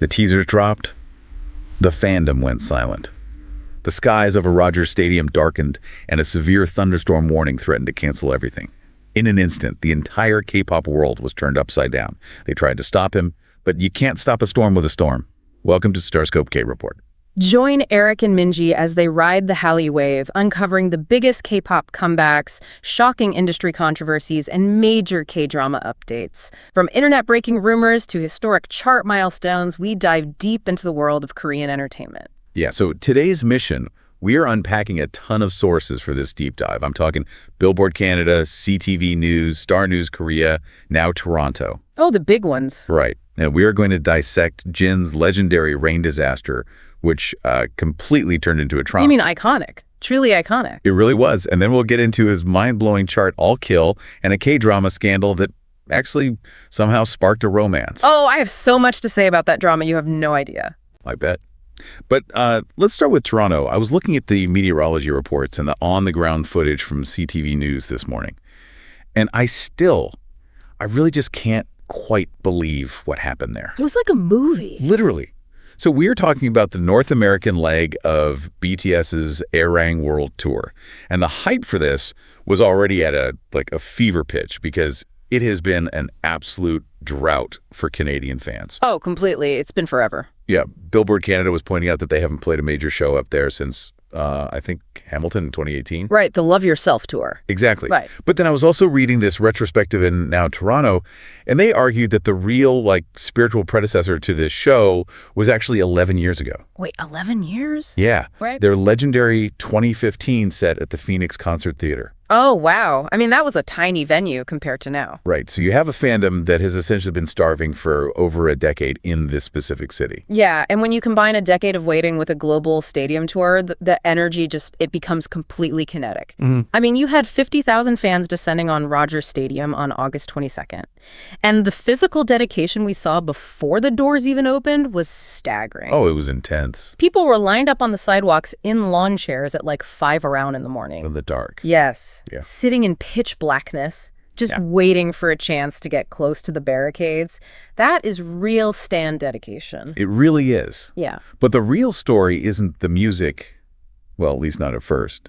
The teasers dropped. The fandom went silent. The skies over Rogers Stadium darkened, and a severe thunderstorm warning threatened to cancel everything. In an instant, the entire K-pop world was turned upside down. They tried to stop him, but you can't stop a storm with a storm. Welcome to StarScope K-Report. Join Eric and Minji as they ride the Hallyu wave, uncovering the biggest K-pop comebacks, shocking industry controversies, and major K-drama updates. From internet-breaking rumors to historic chart milestones, we dive deep into the world of Korean entertainment. Yeah, so today's mission, we are unpacking a ton of sources for this deep dive. I'm talking Billboard Canada, CTV News, Star News Korea, now Toronto. Oh, the big ones. Right. And we are going to dissect JIN'S legendary rain disaster, which completely turned into a trauma. You mean iconic? Truly iconic. It really was. And then we'll get into his mind-blowing chart, All Kill, and a K-drama scandal that actually somehow sparked a romance. Oh, I have so much to say about that drama. You have no idea. I bet. But let's start with Toronto. I was looking at the meteorology reports and the on-the-ground footage from CTV News this morning. And I really just can't quite believe what happened there. It was like a movie. Literally. So we're talking about the North American leg of BTS's Airang World Tour. And the hype for this was already at a fever pitch because it has been an absolute drought for Canadian fans. Oh, completely. It's been forever. Yeah. Billboard Canada was pointing out that they haven't played a major show up there since, I think, Hamilton in 2018. Right. The Love Yourself tour. Exactly. Right. But then I was also reading this retrospective in now Toronto, and they argued that the real, spiritual predecessor to this show was actually 11 years ago. Wait, 11 years? Yeah. Right. Their legendary 2015 set at the Phoenix Concert Theater. Oh, wow. I mean, that was a tiny venue compared to now. Right. So you have a fandom that has essentially been starving for over a decade in this specific city. Yeah, and when you combine a decade of waiting with a global stadium tour, the energy it becomes completely kinetic. Mm-hmm. I mean, you had 50,000 fans descending on Rogers Stadium on August 22nd. And the physical dedication we saw before the doors even opened was staggering. Oh, it was intense. People were lined up on the sidewalks in lawn chairs at 5 around in the morning. In the dark. Yes. Yeah. Sitting in pitch blackness, just waiting for a chance to get close to the barricades. That is real stan dedication. It really is. Yeah. But the real story isn't the music, well, at least not at first.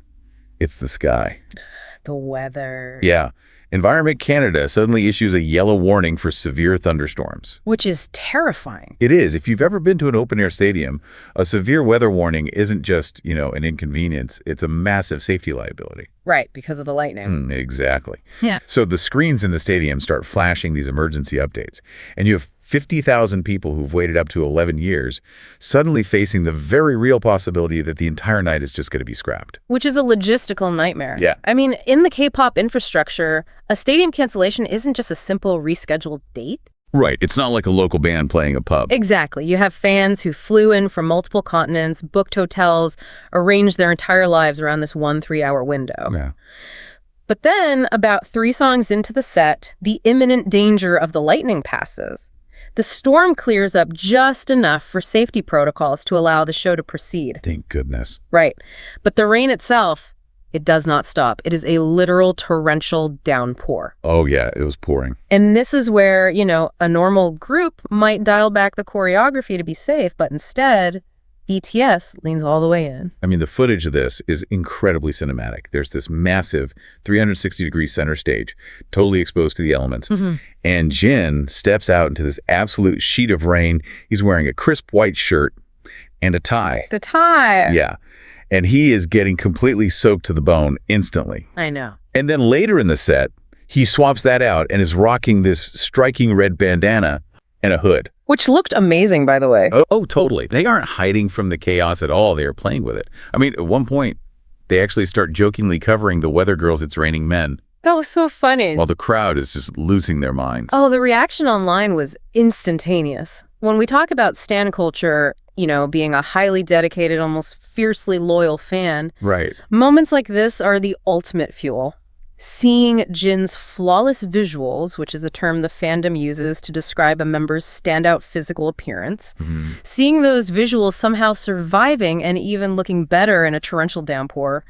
It's the sky. The weather. Yeah. Environment Canada suddenly issues a yellow warning for severe thunderstorms. Which is terrifying. It is. If you've ever been to an open-air stadium, a severe weather warning isn't just, an inconvenience. It's a massive safety liability. Right, because of the lightning. Exactly. Yeah. So the screens in the stadium start flashing these emergency updates. And you have 50,000 people who've waited up to 11 years suddenly facing the very real possibility that the entire night is just going to be scrapped. Which is a logistical nightmare. Yeah. I mean, in the K-pop infrastructure, a stadium cancellation isn't just a simple rescheduled date. Right. It's not like a local band playing a pub. Exactly. You have fans who flew in from multiple continents, booked hotels, arranged their entire lives around this 1 3-hour window. Yeah. But then, about 3 songs into the set, the imminent danger of the lightning passes. The storm clears up just enough for safety protocols to allow the show to proceed. Thank goodness. Right. But the rain itself, it does not stop. It is a literal torrential downpour. Oh, yeah, it was pouring. And this is where, a normal group might dial back the choreography to be safe, but instead, BTS leans all the way in. I mean, the footage of this is incredibly cinematic. There's this massive 360-degree center stage, totally exposed to the elements. Mm-hmm. And Jin steps out into this absolute sheet of rain. He's wearing a crisp white shirt and a tie. The tie. Yeah. And he is getting completely soaked to the bone instantly. I know. And then later in the set, he swaps that out and is rocking this striking red bandana and a hood. Which looked amazing, by the way. Oh, totally. They aren't hiding from the chaos at all. They are playing with it. I mean, at one point, they actually start jokingly covering the weather girls' It's Raining Men. That was so funny. While the crowd is just losing their minds. Oh, the reaction online was instantaneous. When we talk about stan culture, being a highly dedicated, almost fiercely loyal fan, right. Moments like this are the ultimate fuel. Seeing JIN'S flawless visuals, which is a term the fandom uses to describe a member's standout physical appearance, seeing those visuals somehow surviving and even looking better in a torrential downpour,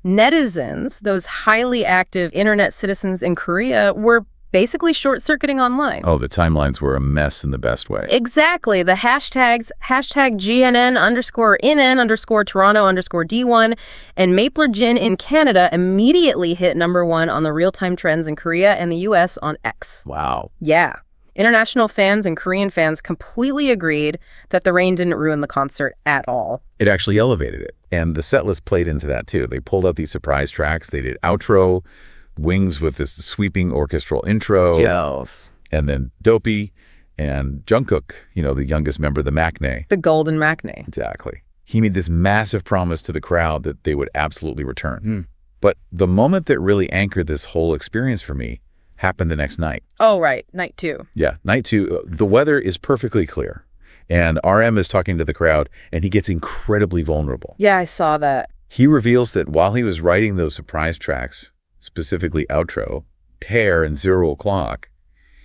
netizens, those highly active internet citizens in Korea, were basically short-circuiting online. Oh, the timelines were a mess in the best way. Exactly. The hashtags, #GNN_Toronto_D1 and Mapler Jin in Canada immediately hit #1 on the real-time trends in Korea and the US on X. Wow. Yeah. International fans and Korean fans completely agreed that the rain didn't ruin the concert at all. It actually elevated it. And the set list played into that, too. They pulled out these surprise tracks. They did outro, Wings with this sweeping orchestral intro. Yes. And then Dopey and Jungkook, the youngest member of the Maknae. The golden Maknae. Exactly. He made this massive promise to the crowd that they would absolutely return. But the moment that really anchored this whole experience for me happened the next night. Oh, right. Night 2. Yeah, night 2. The weather is perfectly clear. And RM is talking to the crowd, and he gets incredibly vulnerable. Yeah, I saw that. He reveals that while he was writing those surprise tracks, specifically Outro, Tear, and 0 O'Clock,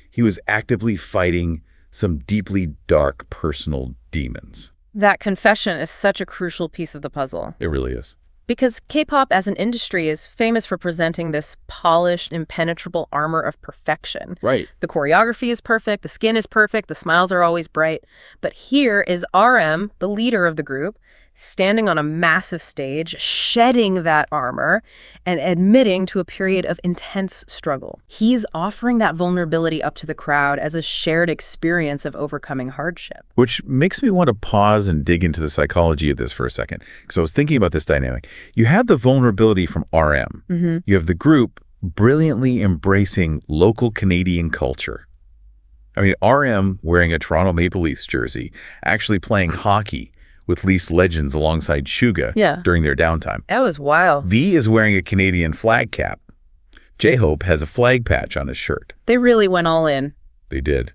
he was actively fighting some deeply dark personal demons. That confession is such a crucial piece of the puzzle. It really is. Because K-pop as an industry is famous for presenting this polished, impenetrable armor of perfection. Right. The choreography is perfect, the skin is perfect, the smiles are always bright. But here is RM, the leader of the group, standing on a massive stage, shedding that armor and admitting to a period of intense struggle. He's offering that vulnerability up to the crowd as a shared experience of overcoming hardship. Which makes me want to pause and dig into the psychology of this for a second. Because I was thinking about this dynamic. You have the vulnerability from RM. You have the group brilliantly embracing local Canadian culture. I mean, RM wearing a Toronto Maple Leafs jersey, actually playing hockey with Leafs legends alongside Suga during their downtime. That was wild. V is wearing a Canadian flag cap. J-Hope has a flag patch on his shirt. They really went all in. They did.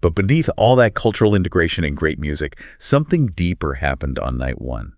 But beneath all that cultural integration and great music, something deeper happened on night 1.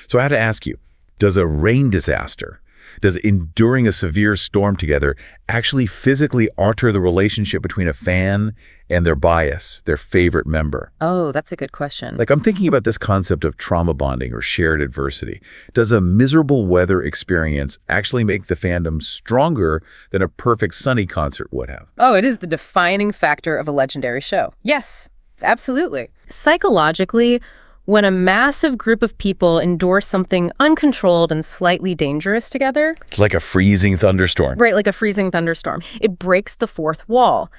So I had to ask you, does a rain disaster, does enduring a severe storm together actually physically alter the relationship between a fan and their bias, their favorite member? Oh, that's a good question. Like, I'm thinking about this concept of trauma bonding or shared adversity. Does a miserable weather experience actually make the fandom stronger than a perfect sunny concert would have? Oh, it is the defining factor of a legendary show. Yes, absolutely. Psychologically, when a massive group of people endure something uncontrolled and slightly dangerous together... Like a freezing thunderstorm. Right, like a freezing thunderstorm. It breaks the fourth wall.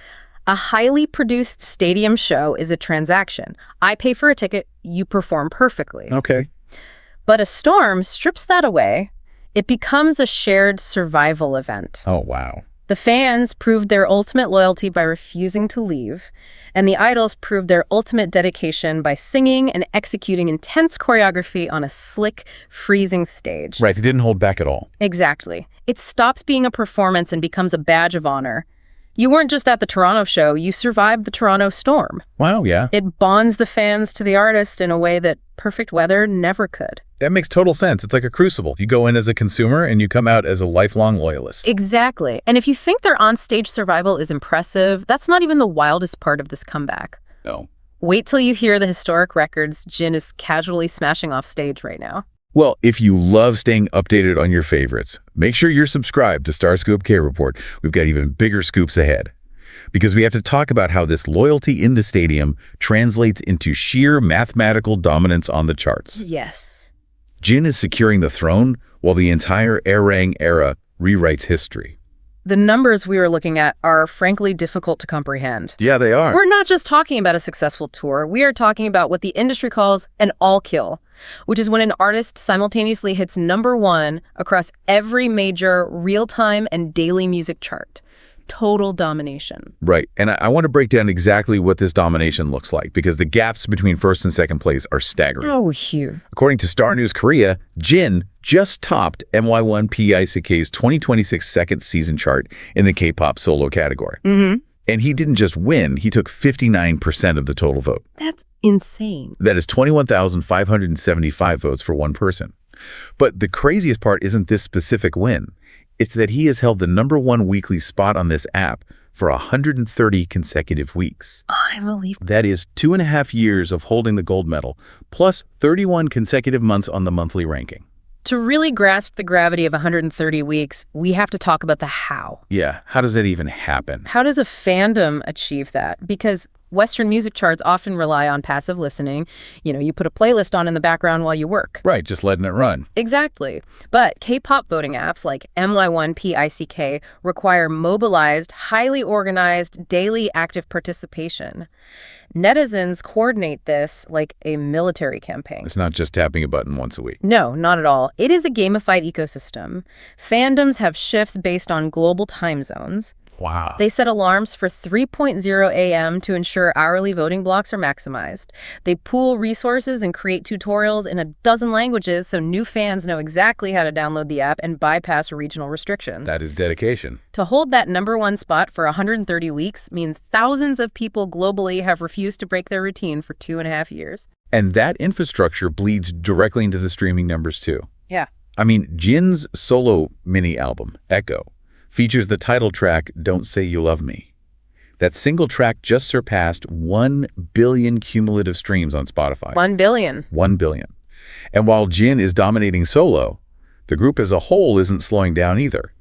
A highly produced stadium show is a transaction. I pay for a ticket, you perform perfectly. Okay. But a storm strips that away. It becomes a shared survival event. Oh, wow. The fans proved their ultimate loyalty by refusing to leave, and the idols proved their ultimate dedication by singing and executing intense choreography on a slick, freezing stage. Right, they didn't hold back at all. Exactly. It stops being a performance and becomes a badge of honor. You weren't just at the Toronto show, you survived the Toronto storm. Wow, yeah. It bonds the fans to the artist in a way that perfect weather never could. That makes total sense. It's like a crucible. You go in as a consumer and you come out as a lifelong loyalist. Exactly. And if you think their onstage survival is impressive, that's not even the wildest part of this comeback. No. Wait till you hear the historic records Jin is casually smashing off stage right now. Well, if you love staying updated on your favorites, make sure you're subscribed to StarScope K-Report. We've got even bigger scoops ahead. Because we have to talk about how this loyalty in the stadium translates into sheer mathematical dominance on the charts. Yes. Jin is securing the throne while the entire Arirang era rewrites history. The numbers we were looking at are frankly difficult to comprehend. Yeah, they are. We're not just talking about a successful tour. We are talking about what the industry calls an all-kill, which is when an artist simultaneously hits #1 across every major real-time and daily music chart. Total domination. Right. And I want to break down exactly what this domination looks like, because the gaps between first and second place are staggering. Oh, huge. According to Star News Korea, Jin just topped MY1 PICK's 2026 second season chart in the K-pop solo category. And he didn't just win, he took 59% of the total vote. That's insane. That is 21,575 votes for one person. But the craziest part isn't this specific win. It's that he has held the #1 weekly spot on this app for 130 consecutive weeks. Unbelievable. That is 2.5 years of holding the gold medal, plus 31 consecutive months on the monthly ranking. To really grasp the gravity of 130 weeks, we have to talk about the how. Yeah, how does that even happen? How does a fandom achieve that? Because Western music charts often rely on passive listening. You put a playlist on in the background while you work. Right, just letting it run. Exactly. But K-pop voting apps like MY1PICK require mobilized, highly organized, daily active participation. Netizens coordinate this like a military campaign. It's not just tapping a button once a week. No, not at all. It is a gamified ecosystem. Fandoms have shifts based on global time zones. Wow. They set alarms for 3:00 a.m. to ensure hourly voting blocks are maximized. They pool resources and create tutorials in a dozen languages so new fans know exactly how to download the app and bypass regional restrictions. That is dedication. To hold that #1 spot for 130 weeks means thousands of people globally have refused to break their routine for 2.5 years. And that infrastructure bleeds directly into the streaming numbers too. Yeah. I mean, JIN'S solo mini album, Echo, features the title track, Don't Say You Love Me. That single track just surpassed 1 billion cumulative streams on Spotify. 1 billion. 1 billion. And while Jin is dominating solo, the group as a whole isn't slowing down either.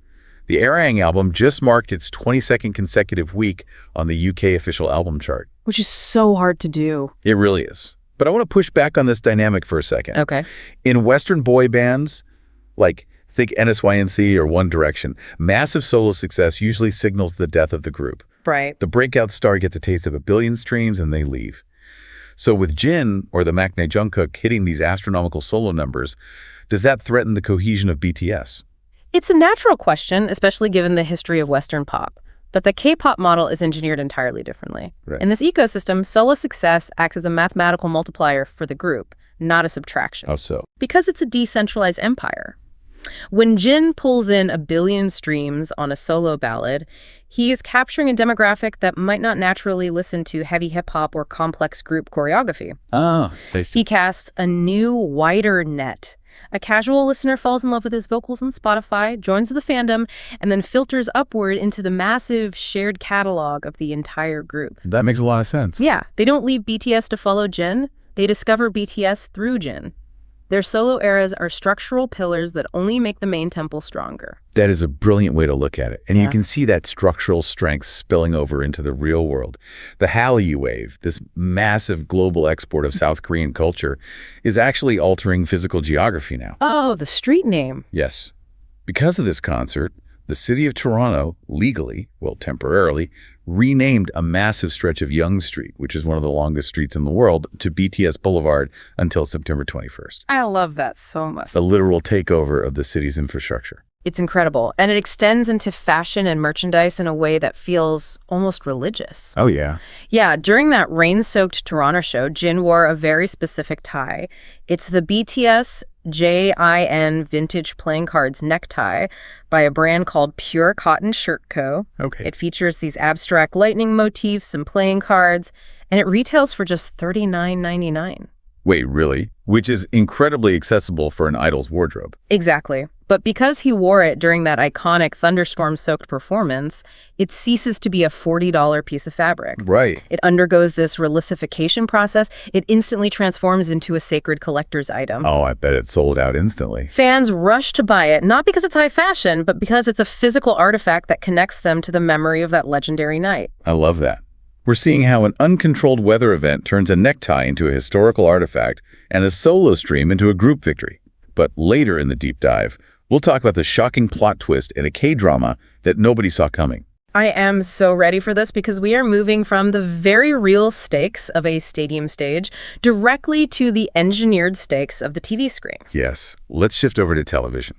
The Arirang album just marked its 22nd consecutive week on the UK official album chart. Which is so hard to do. It really is. But I want to push back on this dynamic for a second. Okay. In Western boy bands, like think NSYNC or One Direction, massive solo success usually signals the death of the group. Right. The breakout star gets a taste of 1 billion streams and they leave. So with Jin or the maknae Jungkook hitting these astronomical solo numbers, does that threaten the cohesion of BTS? It's a natural question, especially given the history of Western pop. But the K-pop model is engineered entirely differently. Right. In this ecosystem, solo success acts as a mathematical multiplier for the group, not a subtraction. How so? Because it's a decentralized empire. When Jin pulls in 1 billion streams on a solo ballad, he is capturing a demographic that might not naturally listen to heavy hip-hop or complex group choreography. Oh, He casts a new, wider net. A casual listener falls in love with his vocals on Spotify, joins the fandom, and then filters upward into the massive shared catalog of the entire group. That makes a lot of sense. Yeah, they don't leave BTS to follow Jin. They discover BTS through Jin. Their solo eras are structural pillars that only make the main temple stronger. That is a brilliant way to look at it. And Yeah. you can see that structural strength spilling over into the real world. The Hallyu wave, this massive global export of South Korean culture, is actually altering physical geography now. Oh, the street name. Yes. Because of this concert, the city of Toronto legally, well, temporarily, renamed a massive stretch of Yonge Street, which is one of the longest streets in the world, to BTS Boulevard until September 21st. I love that so much. The literal takeover of the city's infrastructure. It's incredible. And it extends into fashion and merchandise in a way that feels almost religious. Oh, yeah. Yeah, during that rain-soaked Toronto show, Jin wore a very specific tie. It's the BTS JIN Vintage Playing Cards Necktie by a brand called Pure Cotton Shirt Co. Okay. It features these abstract lightning motifs and playing cards, and it retails for just $39.99. Wait, really? Which is incredibly accessible for an idol's wardrobe. Exactly. But because he wore it during that iconic thunderstorm-soaked performance, it ceases to be a $40 piece of fabric. Right. It undergoes this relicification process. It instantly transforms into a sacred collector's item. Oh, I bet it sold out instantly. Fans rush to buy it, not because it's high fashion, but because it's a physical artifact that connects them to the memory of that legendary night. I love that. We're seeing how an uncontrolled weather event turns a necktie into a historical artifact and a solo stream into a group victory. But later in the deep dive, we'll talk about the shocking plot twist in a K-drama that nobody saw coming. I am so ready for this because we are moving from the very real stakes of a stadium stage directly to the engineered stakes of the TV screen. Yes, let's shift over to television.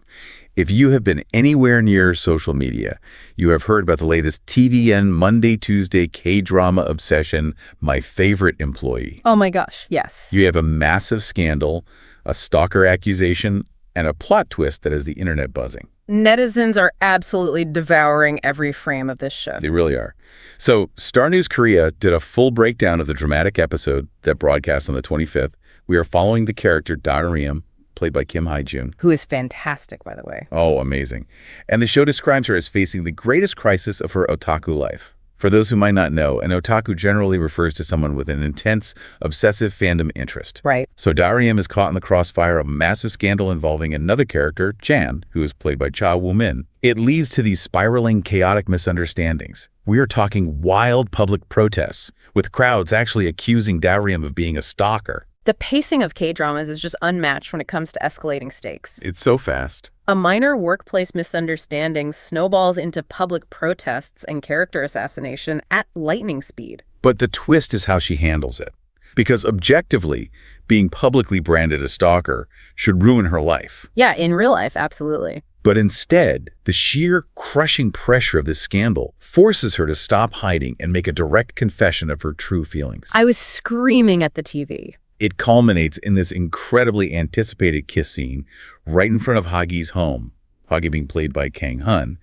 If you have been anywhere near social media, you have heard about the latest TVN Monday, Tuesday K-drama obsession, My Favorite Employee. Oh my gosh, yes. You have a massive scandal, a stalker accusation, and a plot twist that has the internet buzzing. Netizens are absolutely devouring every frame of this show. They really are. So Star News Korea did a full breakdown of the dramatic episode that broadcast on the 25th. We are following the character Darium, played by Kim Hae-jun. Who is fantastic, by the way. Oh, amazing. And the show describes her as facing the greatest crisis of her otaku life, For those who might not know, an otaku generally refers to someone with an intense, obsessive fandom interest. Right. So Darim is caught in the crossfire of a massive scandal involving another character, Chan, who is played by Cha Woo-min. It leads to these spiraling, chaotic misunderstandings. We are talking wild public protests, with crowds actually accusing Darim of being a stalker. The pacing of K-dramas is just unmatched when it comes to escalating stakes. It's so fast. A minor workplace misunderstanding snowballs into public protests and character assassination at lightning speed. But the twist is how she handles it. Because objectively, being publicly branded a stalker should ruin her life. Yeah, in real life, absolutely. But instead, the sheer crushing pressure of this scandal forces her to stop hiding and make a direct confession of her true feelings. I was screaming at the TV. It culminates in this incredibly anticipated kiss scene right in front of Hagi's home, Hagi being played by Kang Hun.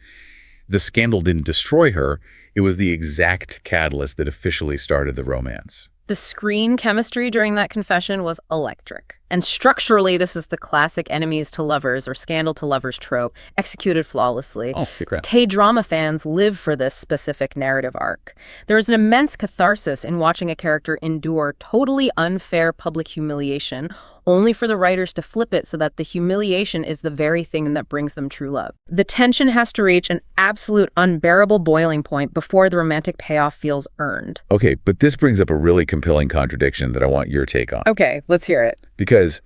The scandal didn't destroy her. It was the exact catalyst that officially started the romance. The screen chemistry during that confession was electric. And structurally, this is the classic enemies to lovers or scandal to lovers trope, executed flawlessly. Oh, congrats. K-drama fans live for this specific narrative arc. There is an immense catharsis in watching a character endure totally unfair public humiliation, only for the writers to flip it so that the humiliation is the very thing that brings them true love. The tension has to reach an absolute unbearable boiling point before the romantic payoff feels earned. Okay, but this brings up a really compelling contradiction that I want your take on. Okay, let's hear it. Because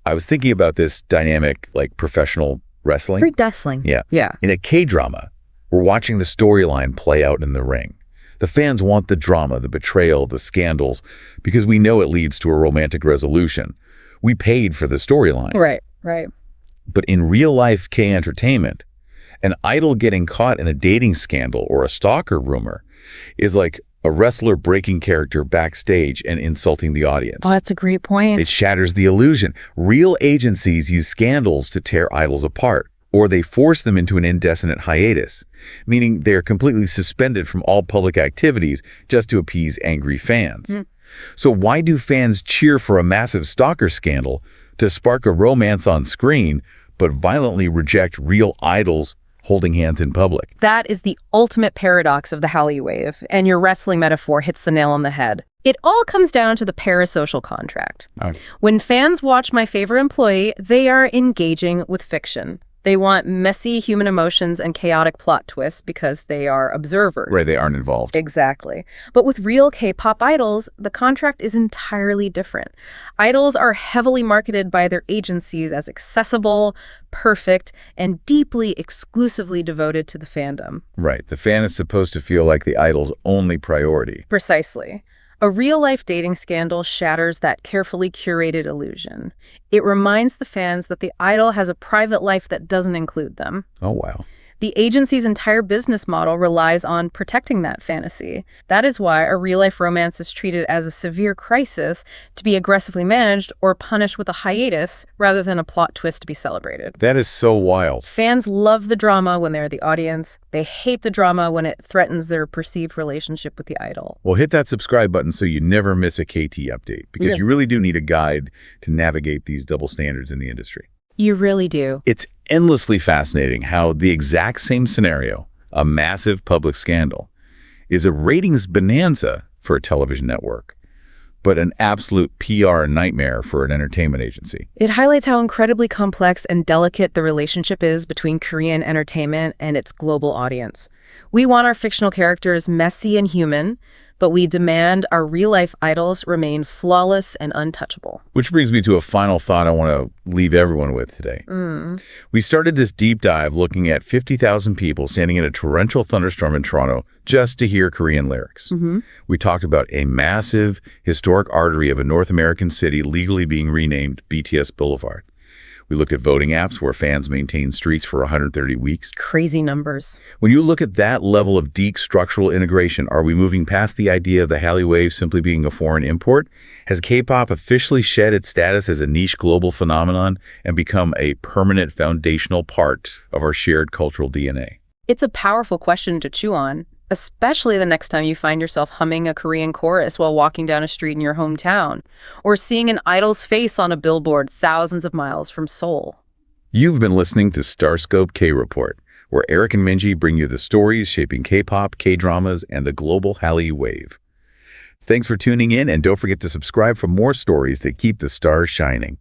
I was thinking about this dynamic, like professional wrestling. Free wrestling. Yeah. Yeah. In a K-drama, we're watching the storyline play out in the ring. The fans want the drama, the betrayal, the scandals, because we know it leads to a romantic resolution. We paid for the storyline. Right. But in real-life K-entertainment, an idol getting caught in a dating scandal or a stalker rumor is like a wrestler breaking character backstage and insulting the audience. Oh, that's a great point. It shatters the illusion. Real agencies use scandals to tear idols apart, or they force them into an indefinite hiatus, meaning they're completely suspended from all public activities just to appease angry fans. So why do fans cheer for a massive stalker scandal to spark a romance on screen, but violently reject real idols holding hands in public? That is the ultimate paradox of the Hallyu wave, and your wrestling metaphor hits the nail on the head. It all comes down to the parasocial contract. When fans watch My Favorite Employee, they are engaging with fiction. They want messy human emotions and chaotic plot twists because they are observers. Right, they aren't involved. Exactly. But with real K-pop idols, the contract is entirely different. Idols are heavily marketed by their agencies as accessible, perfect, and deeply exclusively devoted to the fandom. Right, the fan is supposed to feel like the idol's only priority. Precisely. A real-life dating scandal shatters that carefully curated illusion. It reminds the fans that the idol has a private life that doesn't include them. Oh, wow. The agency's entire business model relies on protecting that fantasy. That is why a real-life romance is treated as a severe crisis to be aggressively managed or punished with a hiatus rather than a plot twist to be celebrated. That is so wild. Fans love the drama when they're the audience. They hate the drama when it threatens their perceived relationship with the idol. Well, hit that subscribe button so you never miss a KT update, because you really do need a guide to navigate these double standards in the industry. You really do. It's endlessly fascinating how the exact same scenario, a massive public scandal, is a ratings bonanza for a television network, but an absolute PR nightmare for an entertainment agency. It highlights how incredibly complex and delicate the relationship is between Korean entertainment and its global audience. We want our fictional characters messy and human, but we demand our real-life idols remain flawless and untouchable. Which brings me to a final thought I want to leave everyone with today. We started this deep dive looking at 50,000 people standing in a torrential thunderstorm in Toronto just to hear Korean lyrics. We talked about a massive historic artery of a North American city legally being renamed BTS Boulevard. We looked at voting apps where fans maintain streaks for 130 weeks. Crazy numbers. When you look at that level of deep structural integration, are we moving past the idea of the Hallyu wave simply being a foreign import? Has K-pop officially shed its status as a niche global phenomenon and become a permanent foundational part of our shared cultural DNA? It's a powerful question to chew on, especially the next time you find yourself humming a Korean chorus while walking down a street in your hometown, or seeing an idol's face on a billboard thousands of miles from Seoul. You've been listening to StarScope K-Report, where Eric and Minji bring you the stories shaping K-pop, K-dramas, and the global Hallyu wave. Thanks for tuning in, and don't forget to subscribe for more stories that keep the stars shining.